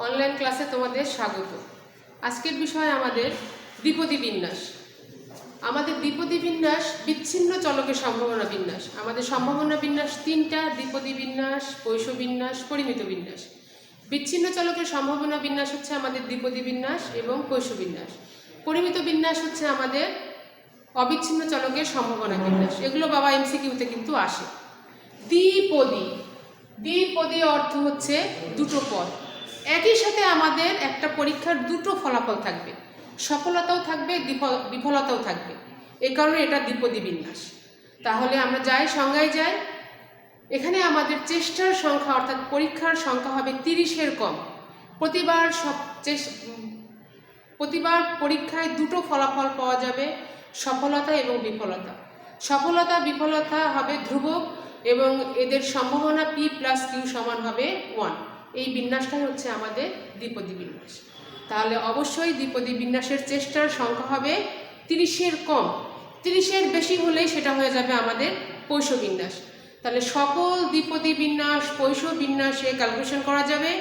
Online ক্লাসে তোমাদের স্বাগত। আজকের বিষয় আমাদের দ্বিপদী বিন্যাস। আমাদের দ্বিপদী বিন্যাস বিচ্ছিন্ন চলকের সম্ভাবনা বিন্যাস। আমাদের সম্ভাবনা বিন্যাস তিনটা: দ্বিপদী বিন্যাস, পৈশ বিন্যাস, পরিমিত বিন্যাস। বিচ্ছিন্ন চলকের সম্ভাবনা বিন্যাস হচ্ছে আমাদের দ্বিপদী বিন্যাস এবং পৈশ বিন্যাস। পরিমিত বিন্যাস হচ্ছে আমাদের অবিচ্ছিন্ন চলকের সম্ভাবনা বিন্যাস। এগুলো বাবা এমসিকিউতে কিন্তু আসে। দ্বিপদী, দ্বিপদী অর্থ হচ্ছে দুটো পদ। একই সাথে আমাদের একটা পরীক্ষার দুটো ফলাফল থাকবে, সফলতাও থাকবে, বিফলতাও থাকবে। এই কারণে এটা দ্বিপদী বিন্যাস। তাহলে আমরা যাই সংজ্ঞায় যাই। এখানে আমাদের চেষ্টার সংখ্যা অর্থাৎ পরীক্ষার সংখ্যা হবে 30-এর কম। প্রতিবার পরীক্ষায় দুটো ফলাফল পাওয়া যাবে, সফলতা এবং বিফলতা। সফলতা বিফলতা হবে ধ্রুবক এবং এদের সম্ভাবনা P+Q সমান হবে 1। এই বিন্যাসটাই হচ্ছে আমাদের দ্বিপদী বিন্যাস। তাহলে অবশ্যই দ্বিপদী বিন্যাসের চেষ্টার সংখ্যা হবে 30-এর কম। 30-এর বেশি হলেই সেটা হয়ে যাবে আমাদের পৈশ বিন্যাস। তাহলে সকল দ্বিপদী বিন্যাস পৈশ বিন্যাসে ক্যালকুলেশন করা যাবে,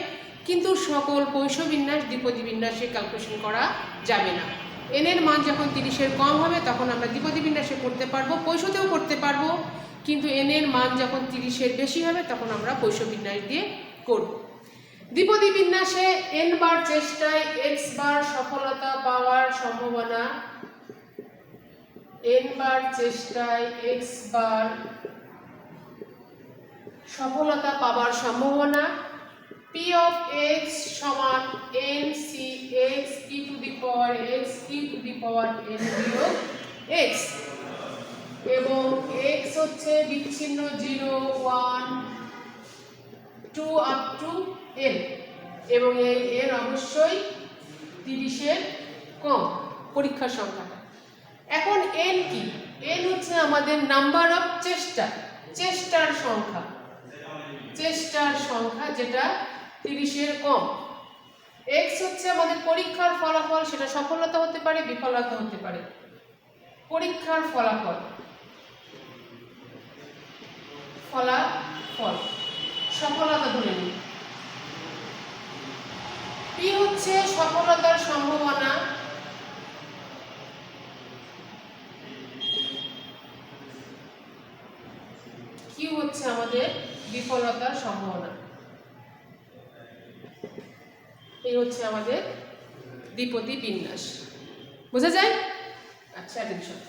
কিন্তু সকল পৈশ বিন্যাস দ্বিপদী বিন্যাসে ক্যালকুলেশন করা যাবে না। n এর মান যখন 30-এর কম হবে তখন আমরা দ্বিপদী বিন্যাসে করতে পারবো, পৈশতেও করতে পারবো, কিন্তু n এর মান যখন 30-এর বেশি হবে তখন আমরা পৈশ বিন্যাস দিয়ে করব। দ্বিপদী বিন্যাসে n বার চেষ্টায় x বার সফলতা পাওয়ার সম্ভাবনা, n বার চেষ্টায় x বার সফলতা পাওয়ার সম্ভাবনা P of x সমান NCx e to the power x e to the power n বিয়োগ x, এবং x হচ্ছে বিচ্ছিন্ন 0, 1, 2 up to n, এবং এই n অবশ্যই 30-এর কম পরীক্ষার সংখ্যাটা। এখন n কি? n হচ্ছে আমাদের নাম্বার অফ চেষ্টার সংখ্যা, যেটা 30-এর কম। x হচ্ছে আমাদের পরীক্ষার ফলাফল, সেটা সফলতা হতে পারে, বিফলতা হতে পারে। পরীক্ষার ফলাফল সফলতা ধরে নিই। p হচ্ছে সফলতার সম্ভাবনা, q হচ্ছে আমাদের বিফলতার সম্ভাবনা। এই হচ্ছে আমাদের দ্বিপদী বিন্যাস। বোঝা যায়? আচ্ছা, অ্যাটেনশন।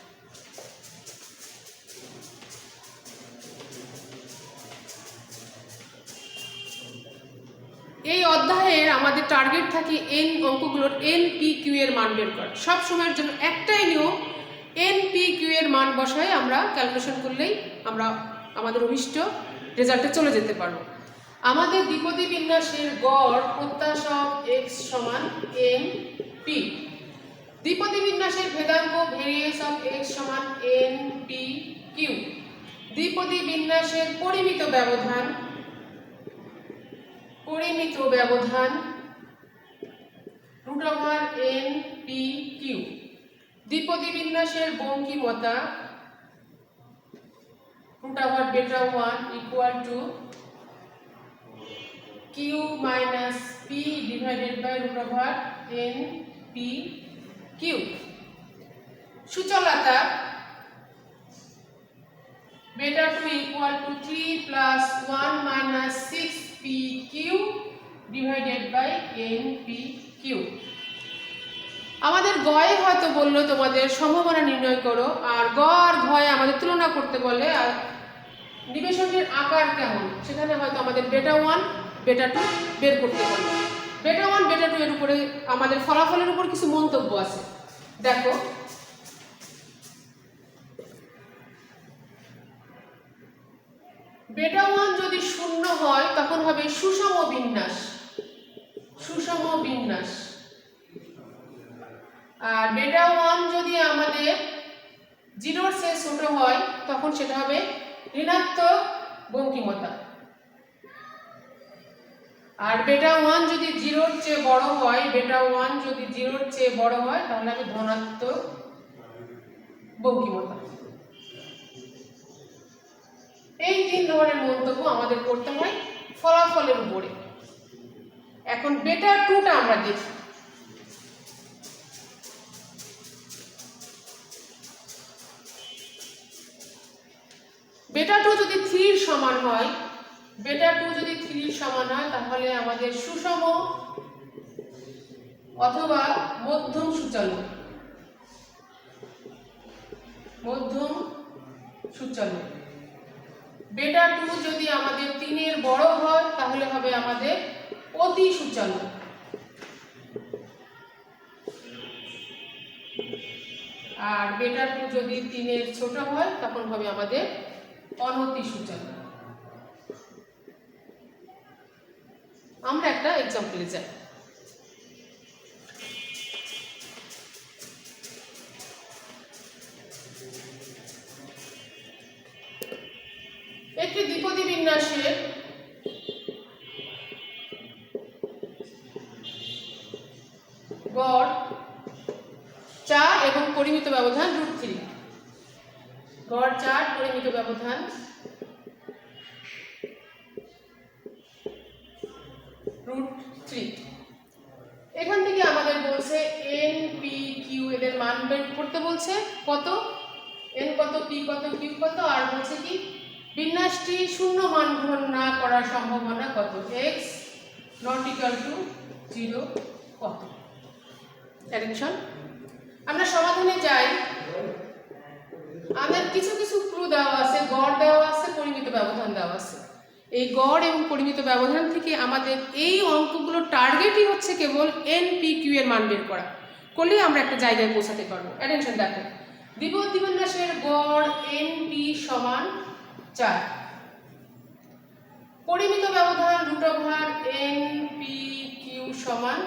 এই অধ্যায়ের আমাদের টার্গেট থাকে n অঙ্কগুলোর NPQ এর মান বের করা। সব সময়ের জন্য একটাই নিয়ম, NPQ এর মান বসায় আমরা ক্যালকুলেশন করলেই আমরা আমাদের অভিষ্ট রেজাল্টে চলে যেতে পারবো। আমাদের দ্বিপদী বিন্যাসের গড় প্রত্যাশা x সমান NP। দ্বিপদী বিন্যাসের ভেদাঙ্ক ভেরিয়েন্স অফ x সমান NPQ। দ্বিপদী বিন্যাসের পরিমিত ব্যবধান √NPQ। দ্বিপদী বিন্যাসের বঙ্কিমতা √β1 equal to Q minus P divided by √NPQ। সূচলতা β2 equal to 3 plus 1 minus 6PQ divided by NPQ। আমাদের গয়ে হয়তো বললো তোমাদের সম্ভাবনা নির্ণয় করো, আর গ আর ঘয়ে আমাদের তুলনা করতে বলে আর নিবেশনের আকার কেমন, সেখানে হয়তো আমাদের β1 β2 বের করতে বলে। β1 β2 এর উপরে আমাদের ফলাফলের উপর কিছু মন্তব্য আছে। দেখো, β1 যদি 0 হয় তখন হবে সুষম বিন্যাস, আর β1 যদি আমাদের 0-র চেয়ে ছোট হয় তখন সেটা হবে ঋণাত্মক বঙ্কিমতা, আর β1 যদি 0-র চেয়ে বড় হয় তাহলে হবে ধনাত্মক বঙ্কিমতা। এই 3 ধরনের মন্তব্য আমাদের করতে হয় ফলাফলের উপরে। এখন বেটা 2টা আমরা দেখি। বেটা 2 যদি 3 এর সমান হয়, বেটা 2 যদি 3 এর সমান হয় তাহলে আমাদের সুষম অথবা মধ্যম সূচালো, মধ্যম সূচালো। বেটা 2 যদি আমাদের 3 এর বড় হয় তাহলে হবে আমাদের অতি সূচালো। আর বেটা 2 যদি 3 এর ছোট হয় তখন হবে আমাদের অনতি সূচালো। আমরা একটা এক্সাম্পলে যাই। একটি দ্বিপদী বিন্যাসের গড় 4 এবং পরিমিত ব্যবধান √3, গড় 4 পরিমিত ব্যবধান √3। এখান থেকে আমাদের বলছে n p q এদের মান বের করতে বলছে। কত n কত, p কত, q কত, আর বলছে কি বিন্যাসটি শূন্য মান গ্রহণ না করার সম্ভাবনা কত, x ≠ 0 কত। অ্যাটেনশন, আমরা সমাধানে যাই। আমাদের কিছু কিছু ক্লু দেওয়া আছে, গড় দেওয়া আছে, পরিমিত ব্যবধান দেওয়া আছে। এই গড় এবং পরিমিত ব্যবধান থেকে আমাদের এই অঙ্কগুলোর টার্গেটই হচ্ছে কেবল n p q এর মান বের করা, করলেই আমরা একটা জায়গায় পৌঁছাতে পারবো। অ্যাটেনশন, দেখো দ্বিপদী বিন্যাসের গড় n p সমান 4, পরিমিত ব্যবধান √n p q সমান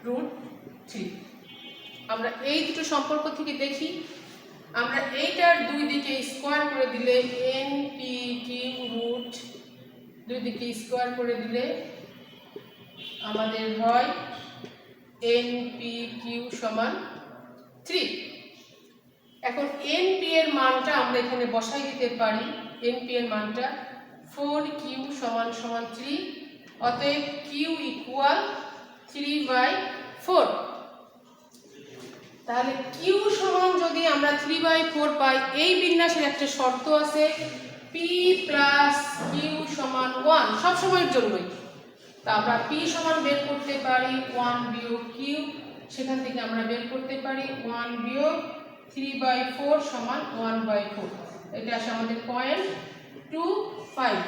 √3। আমরা এই দুটো সম্পর্ক থেকে দেখি, আমরা এইটার দুই দিকে স্কোয়ার করে দিলে n p q দুই দিকে স্কোয়ার করে দিলে আমাদের হয় n p q সমান 3। এখন n p এর মানটা আমরা এখানে বসাই দিতে পারি। n p এর মানটা 4q সমান 3, অতএব q ইকুয়াল 3/4। তাহলে q সমান যদি আমরা 3/4 পাই, এই বিন্যাসের একটা শর্ত আছে p প্লাস q সমান 1 সব সময়ের জন্যই। তা আমরা p সমান বের করতে পারি 1 বিয়োগ q, সেখান থেকে আমরা বের করতে পারি 1 বিয়োগ 3/4 সমান 1/4। এটা আসে আমাদের 0.25।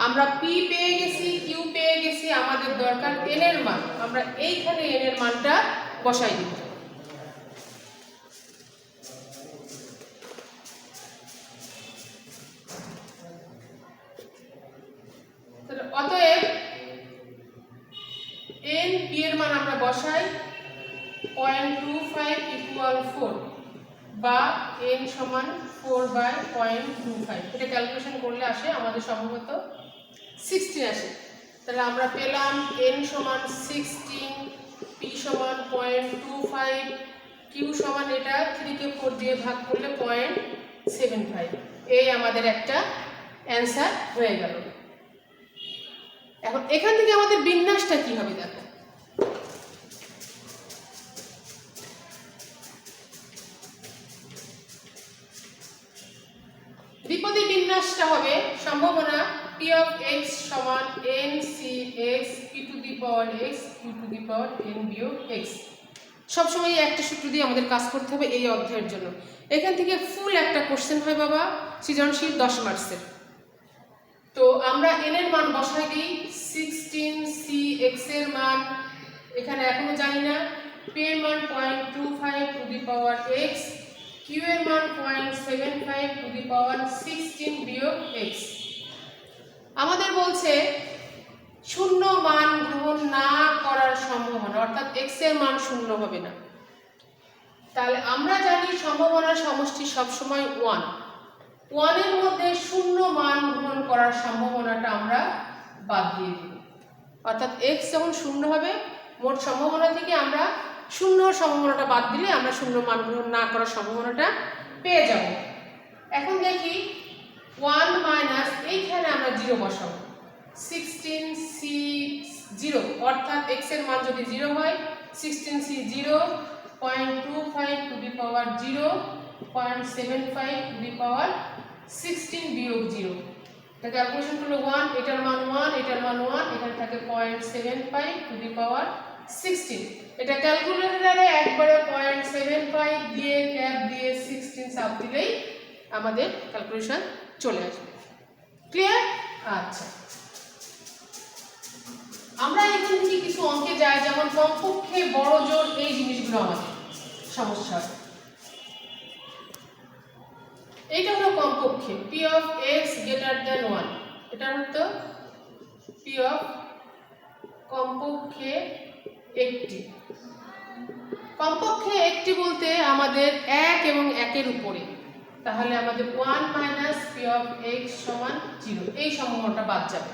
আমরা p পেয়ে গেছি, q পেয়ে গেছি, আমাদের দরকার n এর মান। আমরা এইখানে n এর মানটা বসাই দিব। অতএব n p এর মান আমরা বসাই 0.25 ইকুয়াল 4 বা n সমান 4/0.25। এটা ক্যালকুলেশন করলে আসে আমাদের সম্ভবত 16 আসে। তাহলে আমরা পেলাম n সমান 16, p সমান 0.25, q সমান এটা 3 কে 4 দিয়ে ভাগ করলে 0.75। এই আমাদের একটা অ্যান্সার হয়ে গেল। এখন এখান থেকে আমাদের বিন্যাসটা কি হবে দেখো। দ্বিপদী বিন্যাসটা হবে সম্ভাবনা p of x সমান n c x p to the power x q to the power n বিয়োগ x। সবসময় একটা সূত্র দিয়ে আমাদের কাজ করতে হবে এই অধ্যায়ের জন্য। এখান থেকে ফুল একটা কোশ্চেন হয় বাবা, সৃজনশীল 10 মার্কসের। তো আমরা n এর মান বসাই দিই 16, c x এর মান এখানে এখনো জানি না, p এর মান 0.25 two the power x, q এর মান 0.75 টু দি পাওয়ার 16 বিয়োগ x। আমাদের বলছে শূন্য মান গ্রহণ না করার সম্ভাবনা, অর্থাৎ x এর মান শূন্য হবে না। তাহলে আমরা জানি সম্ভাবনার সমষ্টি সবসময় 1। 1 এর মধ্যে শূন্য মান গ্রহণ করার সম্ভাবনাটা আমরা বাদ দিয়ে দিব। অর্থাৎ x যখন শূন্য হবে, মোট সম্ভাবনা থেকে আমরা শূন্য সম্ভাবনাটা বাদ দিলে আমরা শূন্য মান গ্রহণ না করার সম্ভাবনাটা পেয়ে যাব। এখন দেখি 1 মাইনাস, এইখানে আমরা 0 বসাবো, 16C0 অর্থাৎ x এর মান যদি 0 হয় 16C0 0.25 two the power 0 0.75 two the পাওয়ার 16 বিয়োগ 0। এটা ক্যালকুলেশন করলে 1, এটার মান 1, এটার মান 1, এখানে থাকে 0.75 টু দি পাওয়ার 16। এটা ক্যালকুলেটরে একবারে 0.75 দিয়ে ক্যাপ দিয়ে 16 চাপ দিলেই আমাদের ক্যালকুলেশন চলে আসবে। ক্লিয়ার? আচ্ছা, আমরা এখান থেকে কিছু অঙ্কে যাই, যেমন কমপক্ষে বড় জোর, এই জিনিসগুলো আমাদের সমস্যা হয়। এইটা হলো কমপক্ষে p of x greater than 1, এটা হলো p of কমপক্ষে একটি। কমপক্ষে একটি বলতে আমাদের 1 এবং 1 এর উপরে, তাহলে আমাদের 1 মাইনাস p of x সমান 0, এই সম্ভাবনাটা বাদ যাবে।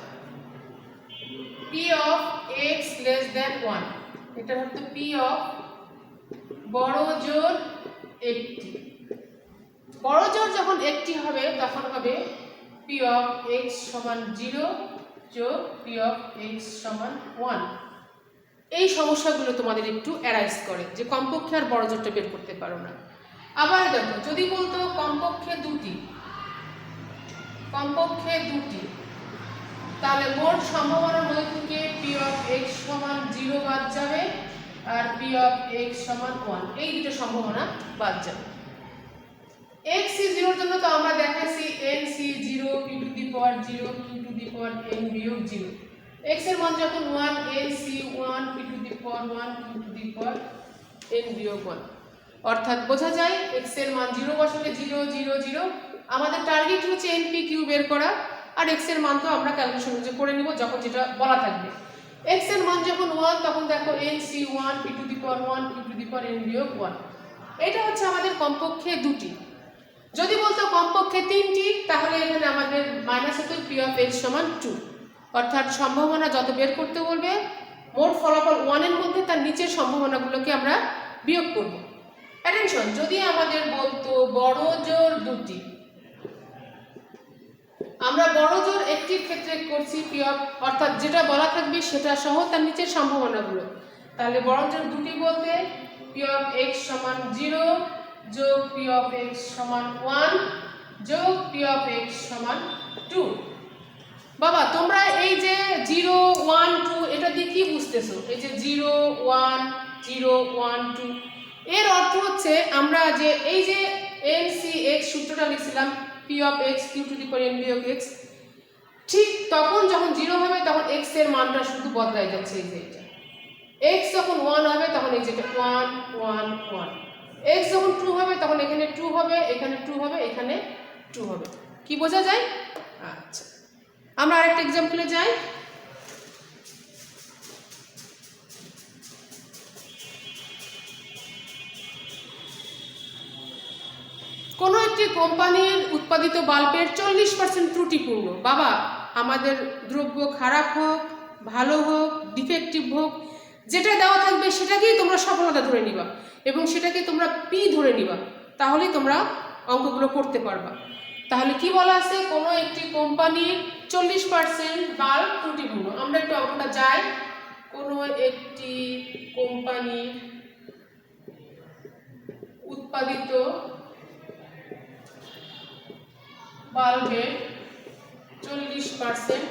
p of x less than 1, এটা হচ্ছে p of বড় জোর একটি। বড় জোর যখন একটি হবে তখন হবে p of x সমান 0 যোগ p of x সমান 1। এই সমস্যাগুলো তোমাদের একটু অ্যারাইজ করে যে কমপক্ষে আর বড় জোরটা বের করতে পারো না। আবার দেখো, যদি বলতো কমপক্ষে দুটি, তাহলে মোট সম্ভাবনার মধ্যে থেকে p of x সমান 0 বাদ যাবে আর p of x সমান 1, এই দুটো সম্ভাবনা বাদ যাবে। x c 0 এর জন্য তো আমরা দেখাইছি n c 0 p to the power 0 q to the power n বিয়োগ 0। x এর মান যখন 1, n c 1 p to the power 1 q to the power n বিয়োগ 1, অর্থাৎ বোঝা যায় x এর মান 0 বসালে 0 0 0। আমাদের টার্গেট হচ্ছে n p q বের করা, আর x এর মান তো আমরা ক্যালকুলেশন করে নিব যখন যেটা বলা থাকবে। x এর মান যখন 1 তখন দেখো n c 1 p to the power 1 q to the power n বিয়োগ 1। এটা হচ্ছে আমাদের কমপক্ষে দুটি। যদি বলতো কমপক্ষে তিনটি, তাহলে এখানে আমাদের মাইনাস হতো p of x সমান 2, অর্থাৎ সম্ভাবনা যত বের করতে বলবে মোট ফলাফল 1 এর মধ্যে তার নিচের সম্ভাবনাগুলোকে আমরা বিয়োগ করব। অ্যাটেনশন, যদি আমাদের বলতো বড় জোর দুটি, আমরা বড় জোর একটির ক্ষেত্রে করছি p of, অর্থাৎ যেটা বলা থাকবে সেটা সহ তার নিচের সম্ভাবনাগুলো, তাহলে বড় জোর দুটি বলতে p of x সমান 0 যোগ p of x সমান 1 যোগ p of x সমান 2। বাবা তোমরা এই যে 0 1 2 এটা দিয়ে কি বুঝতেছো? এই যে 0 1 0 1 2 এর অর্থ হচ্ছে আমরা যে এই যে NCX সূত্রটা লিখছিলাম p of x q to the power n বিয়োগ x, ঠিক তখন যখন 0 হবে তখন x এর মানটা শুধু বদলাই যাচ্ছে। এই যে এটা x যখন 1 হবে তখন এই যে 1 1 1, x যখন 2 হবে তখন এখানে 2 হবে, এখানে 2 হবে, এখানে 2 হবে। কি বোঝা যায়? আচ্ছা, আমরা আরেকটা एग्जांपले যাই। কোনো একটি কোম্পানির উৎপাদিত বাল্বের 40% ত্রুটিপূর্ণ। বাবা আমাদের দ্রব্য খারাপ হোক, ভালো হোক, ডিফেক্টিভ হোক, যেটা দেওয়া থাকবে সেটাকেই তোমরা সফলতা ধরে নিবা এবং সেটাকে তোমরা পি ধরে নিবা, তাহলেই তোমরা অঙ্কগুলো করতে পারবা। তাহলে কি বলা আছে? কোনো একটি কোম্পানির 40% বাল্ব ত্রুটিপূর্ণ। আমরা একটু অঙ্কটা যাই। কোনো একটি কোম্পানির উৎপাদিত বাল্বের 40%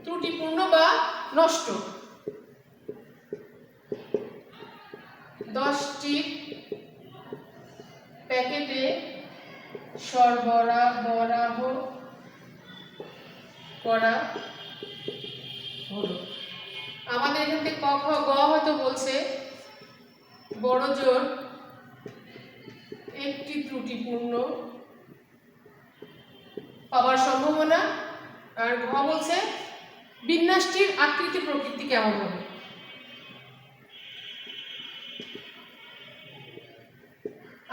ত্রুটিপূর্ণ বা নষ্ট। 10টি প্যাকেটে সরবরাহ করা হলো। আমাদের এখান থেকে ক খ গ হয়তো বলছে বড় জোর একটি ত্রুটিপূর্ণ পাওয়ার সম্ভাবনা, আর ঘ বলছে বিন্যাসটির আকৃতি প্রকৃতি কেমন হবে।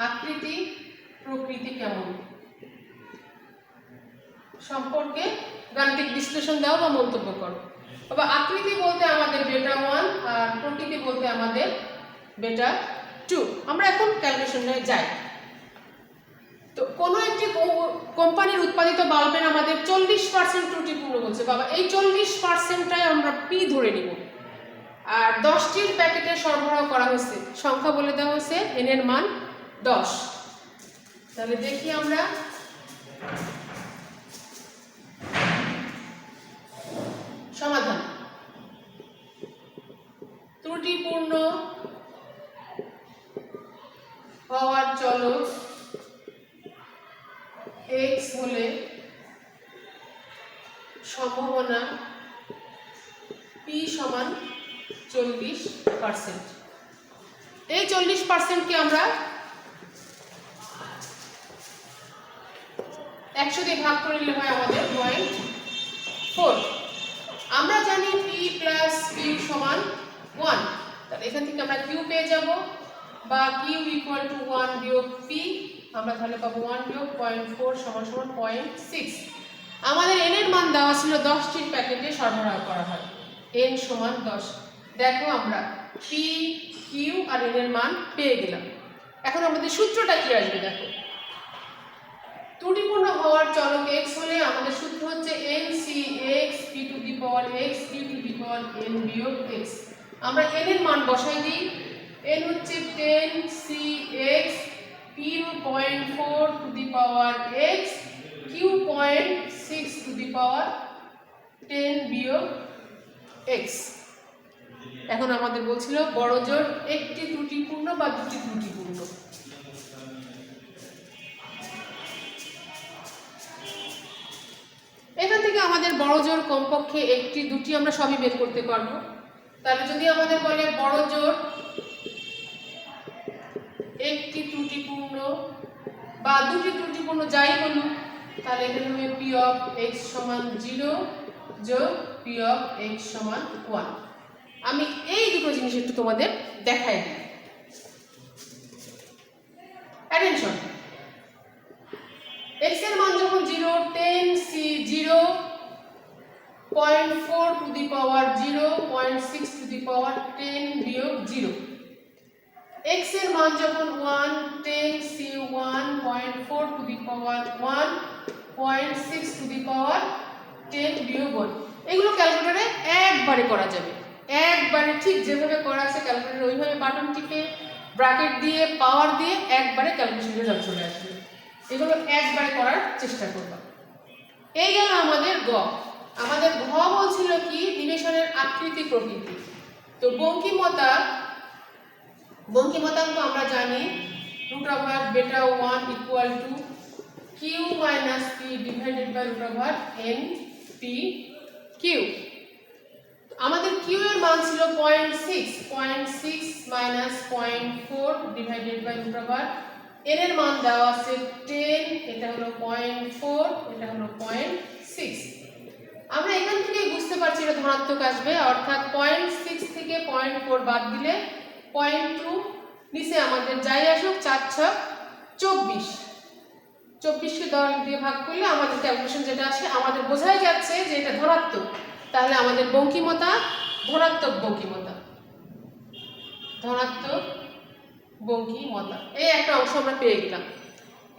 আকৃতি প্রকৃতি কেমন সম্পর্কে গাণিতিক বিশ্লেষণ দাও বা মন্তব্য করো। তবে আকৃতি বলতে আমাদের বেটা 1 আর প্রকৃতি বলতে আমাদের বেটা 2। আমরা এখন ক্যালকুলেশনে যাই। তো কোনো একটি কোম্পানির উৎপাদিত বাল্বের আমাদের 40% ত্রুটিপূর্ণ বলছে, বাবা এই 40%টাই আমরা পি ধরে নিব। আর 10টির প্যাকেটে সরবরাহ করা হয়েছে, সংখ্যা বলে দেওয়া হয়েছে, এন এর মান 10। তাহলে দেখি আমরা সমাধান। ত্রুটিপূর্ণ হওয়ার চলক x হলে সম্ভাবনা p সমান 40%। এই 40%কে আমরা 100 দিয়ে ভাগ করে নিলে হয় আমাদের 0.4। আমরা জানি p প্লাস q সমান 1, তাহলে এখান থেকে আমরা q পেয়ে যাব, বা q ইকুয়াল টু 1 বিয়োগ p, আমরা তাহলে পাবো 1 বিয়োগ 0.4 সমান 0.6। আমাদের n এর মান দেওয়া ছিল 10টির প্যাকেটে সরবরাহ করা হয়, n সমান 10। দেখো আমরা p q আর n এর মান পেয়ে গেলাম। এখন আমাদের সূত্রটা কি আসবে দেখো। ত্রুটিপূর্ণ হওয়ার চলক x হলে আমাদের সূত্র হচ্ছে NCx p to the power x q to the power n বিয়োগ x। আমরা n এর মান বসাই দিই, n হচ্ছে 10cx, p 0.4 to the power x, q 0.6 to the power 10 বিয়োগ x। এখন আমাদের বলছিল বড় জোর একটি ত্রুটিপূর্ণ বা দুটি ত্রুটিপূর্ণ। এখান থেকে আমাদের বড় জোর কমপক্ষে একটি দুটি আমরা সবই বের করতে পারবো। তাহলে যদি আমাদের বলে বড় জোর একটি ত্রুটিপূর্ণ বা দুটি ত্রুটিপূর্ণ যাই বলুক, তাহলে এখানে হবে p অফ x সমান 0 যোগ p অফ x সমান 1। আমি এই দুটো জিনিস একটু তোমাদের দেখাই দিই। অ্যাটেনশন, x এর মান যখন 0, 10c 0, 0.4 to the power 0, 0.6 to the power 10 বিয়োগ 0। x এর মান যখন 1, 10c 1, 0.4 to the power 1, 0.6 to the power 10 বিয়োগ 1। এগুলো ক্যালকুলেটরে একবারে করা যাবে, একবারে ঠিক যেভাবে করা আছে ক্যালকুলেটর ওইভাবে বাটন টিপে ব্র্যাকেট দিয়ে পাওয়ার দিয়ে একবারে ক্যালকুলেশন রেজাল্ট চলে আসবে। এগুলো একবারে করার চেষ্টা করবা। এই গেল আমাদের গ। আমাদের ঘ বলছিল কি নিবেশনের আকৃতি প্রকৃতি। তো বঙ্কিমতাঙ্ক আমরা জানি √β1 equal to q minus p divided by √n/p/q। আমাদের q এর মান ছিল 0.6 মাইনাস 0.4 ডিভাইডেড বাই √n এর মান দেওয়া আছে 10, এটা হলো 0.4, এটা হলো 0.6। আমরা এখান থেকে বুঝতে পারছি এটা ধনাত্মক আসবে, অর্থাৎ 0.6 থেকে 0.4 বাদ দিলে 0.2, নিচে আমাদের যাই আসুক 4 6 24, 24কে 10 দিয়ে ভাগ করলে আমাদের ক্যালকুলেশন যেটা আসে আমাদের বোঝাই যাচ্ছে যে এটা ধনাত্মক। তাহলে আমাদের বঙ্কিমতা ধনাত্মক বঙ্কিমতা, ধনাত্মক বঙ্কিমতা, এই একটা অংশ আমরা পেয়ে গেলাম।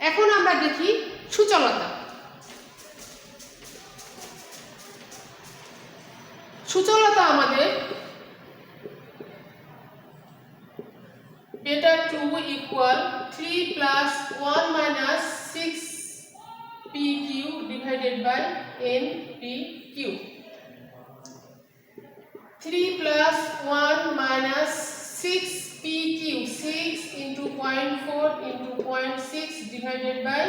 এখন আমরা দেখি সূচলতা। সূচলতা আমাদের β2 equal 3 plus 1 minus 6pq divided by npq। 3 plus 1 minus 6pq, 6 into 0.4 into 0.6 divided by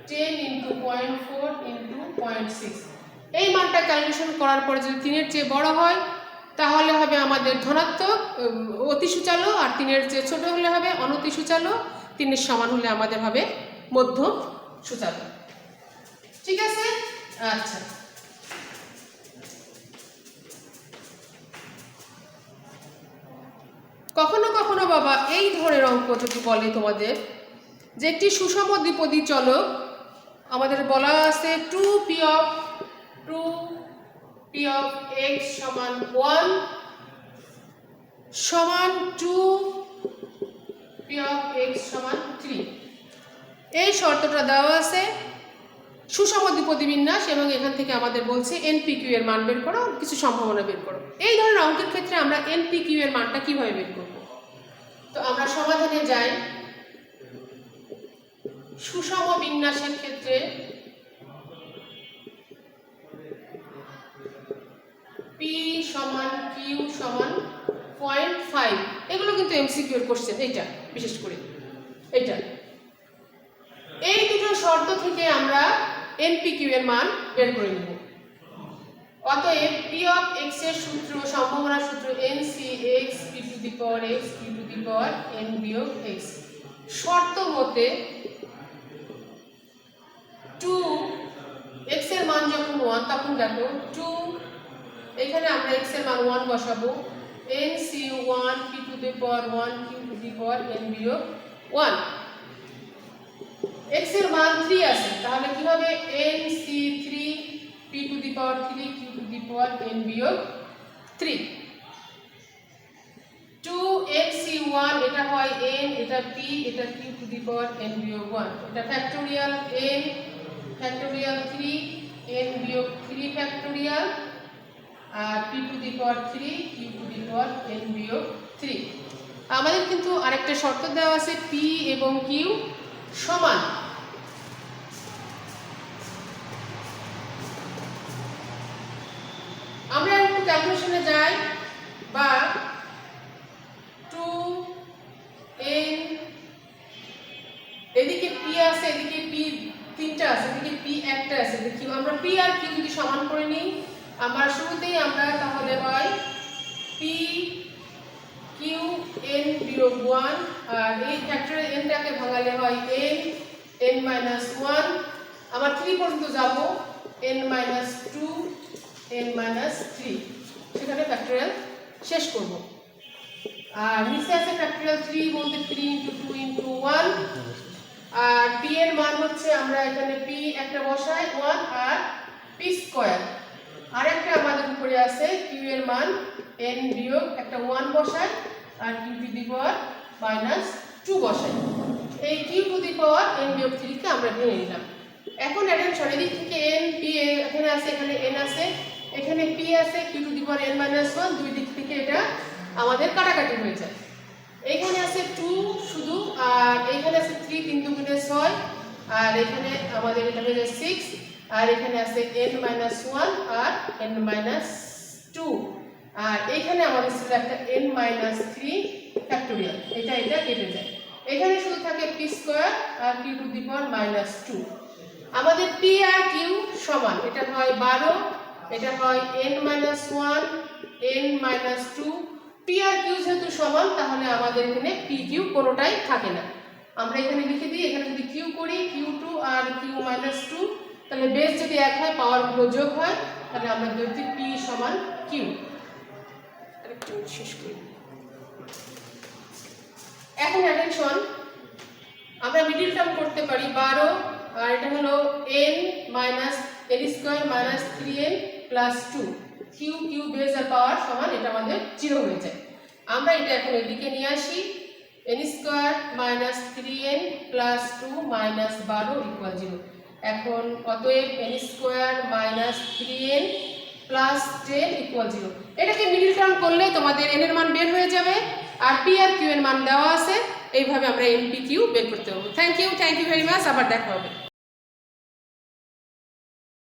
10 into 0.4 into 0.6। এই মানটা ক্যালকুলেশন করার পরে যদি 3 এর চেয়ে বড় হয় তাহলে হবে আমাদের ধনাত্মক অতি সূচালো, আর 3 এর চেয়ে ছোট হলে হবে অনতি সূচালো, 3 এর সমান হলে আমাদের হবে মধ্যম সূচালো। ঠিক আছে? আচ্ছা, কখনো কখনো বাবা এই ধরনের অঙ্ক যদি বলে তোমাদের যে একটি সুষম দ্বিপদী চলক আমাদের বলা আছে 2p of x সমান 1 সমান 2p of x সমান 3। এই শর্তটা দেওয়া আছে সুষম দ্বিপদী বিন্যাস, এবং এখান থেকে আমাদের বলছে এনপিকিউ এর মান বের করো, কিছু সম্ভাবনা বের করো। এই ধরনের অঙ্কের ক্ষেত্রে আমরা এনপিকিউ এর মানটা কিভাবে বের করব? তো আমরা সমাধানে যাই। সুষম বিন্যাসের ক্ষেত্রে পি সমান কিউ সমান 0.5, এগুলো কিন্তু এমসিকিউ এর কোশ্চেন, এইটা বিশেষ করে এইটা। এই দুটো শর্ত থেকে আমরা এনপিকিউ এর মান বের করে নেব। অতএব পি অফ এক্স এর সূত্র, সম্ভাবনা সূত্র NC x P to the power x P to the power n বিয়োগ এক্স। শর্ত মতে 2 এক্স এর মান যখন 1, তখন দেখো 2, এখানে আমরা এক্স এর মান 1 বসাবো, nC 1 p to the power 1 q to the power n বিয়োগ 1। x এর মান 3 আছে, তাহলে কি হবে nc3 p to the power 3 q to the power n বিয়োগ 3। 2nc1 এটা হয় n, এটা p, এটা q to the power n বিয়োগ 1, এটা ফ্যাক্টোরিয়াল n ফ্যাক্টোরিয়াল 3 n বিয়োগ 3 ফ্যাক্টোরিয়াল, আর p to the power 3 q to the power n বিয়োগ 3। আমাদের কিন্তু আরেকটা শর্ত দেওয়া আছে p এবং q সমান। আমরা একটু ক্যালকুলেশনে যাই, বা 2n, এদিকে p আছে, এদিকে p 3টা আছে, এদিকে p একটা আছে, দেখি আমরা p আর q যদি সমান করে নিই, আমরা শুরুতেই আমরা তাহলে হয় p q n বিয়োগ 1, আর এই ফ্যাক্টরিয়াল n টাকে ভাঙালে হয় n n মাইনাস 1, আবার 3 পর্যন্ত যাব n মাইনাস 2 n মাইনাস 3, সেখানে ফ্যাক্টরিয়াল শেষ করব। আর নিচে আছে ফ্যাক্টরিয়াল 3 বলতে 3 × 2 × 1, আর p এর মান হচ্ছে আমরা এখানে p একটা বসাই 1 আর p স্কয়ার, আর একটা আমাদের উপরে আছে q এর মান n বিয়োগ একটা 1 বসাই, আর q to the power minus 2 বসাই। এই q to the power n বিয়োগ 3 কে আমরা ভেঙে নিলাম। এখন অ্যাটেনশন, এদিক থেকে n p এখানে আছে, এখানে n আছে, এখানে p আছে, q to the power n minus 1, দুই দিক থেকে এটা আমাদের কাটাকাটি হয়ে যায়। এখানে আছে 2 শুধু, আর এখানে আছে 3 3 × 2 = 6, আর এখানে আমাদের এটা হয়ে যায় 6, আর এখানে আছে n মাইনাস 1 আর n মাইনাস 2, আর এখানে আমাদের ছিল একটা n মাইনাস 3 ফ্যাক্টোরিয়াল, এটা কেটে যায়, এখানে শুধু থাকে p স্কয়ার আর q to the power minus 2। আমাদের p আর q সমান, এটা হয় 12, এটা হয় n minus 1 n minus 2। p আর q যেহেতু সমান, তাহলে আমাদের এখানে p q কোনোটাই থাকে না। আমরা এখানে লিখে দিই, এখানে যদি q করি q2 আর q মাইনাস 2, তাহলে বেস যদি এক হয়, পাওয়ারগুলো যোগ হয়, তাহলে আমরা ধরছি p সমান q। আরেকটু শেষ করি। এখন অ্যাটেনশন, আমরা মিডল টার্ম করতে পারি 12, আর এটা হলো n minus n square minus 3n plus 2, q base আর পাওয়ার সমান, এটা আমাদের 0 হয়ে যায়। আমরা এটা এখন এদিকে নিয়ে আসি, n square minus 3n plus 2 minus 12 equal 0। এখন অতএব n square minus 3n plus 10 equal 0। এটাকে মিডল টার্ম করলে তোমাদের n এর মান বের হয়ে যাবে, আর p আর q এর মান দেওয়া আছে, এইভাবে আমরা npq বের করতে হবে। থ্যাংক ইউ ভেরি মাচ, আবার দেখা হবে।